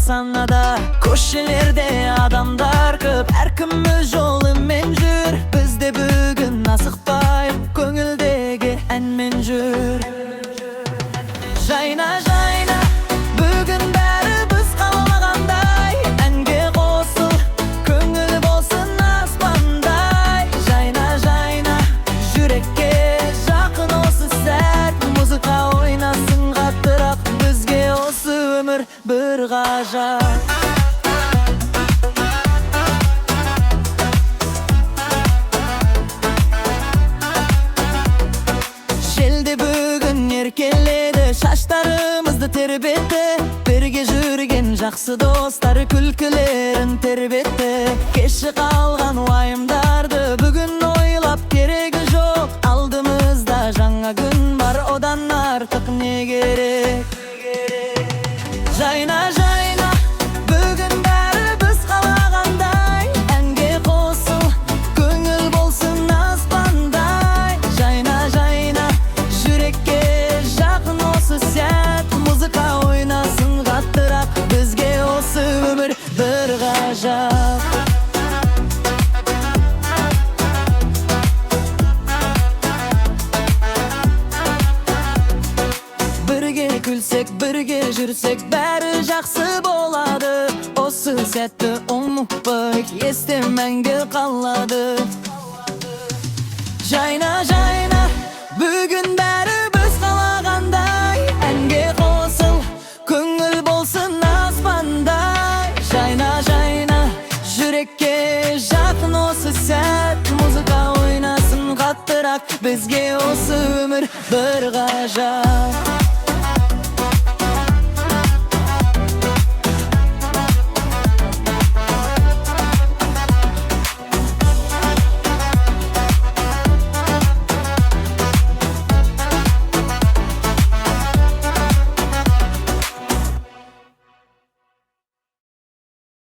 sanada. Koşelerde adamlar köp, erkim öz jolымен жүр. Bizde bugün asıqpay, көңілдегі әнмен жүр. Жайна жайна, бүгін бәрі біз қаламағандай. Әнге қосыл, көңіл болсын аспандай. Жайна жайна, жүрекке жақын осы сәт. Музыка ойнасын қаттырақ, бізге осы өмір бір ғажап. Еркеледі, шаштарымызды тербетті. Бірге жүрген жақсы достары күлкілерін тербетті. Кеші қалған уайымдарды бүгін ойлап керегі жоқ. Алдымызда жаңа күн бар, одан артық не керек? Жайна жайна, бүгін бәрі біз қалағандай. Әнге қосыл, көңіл болсын аспандай. Жайна жайна, жүрекке жақын осы сәт. Музыка ойнасын қаттырақ, бізге осы өмір бір ғажап. Бірге күлсек, бірге жүрсек, бәрі жақсы болады. Осы сәтті ұмытпай, есте мәңгі қалады. Жайна жайна, бүгін бәрі біз қалағандай. Әнге қосыл, көңіл болсын аспандай. Жайна жайна, жүрекке жақын осы сәт. Музыка ойнасын қаттырақ, бізге осы өмір бір ғажап.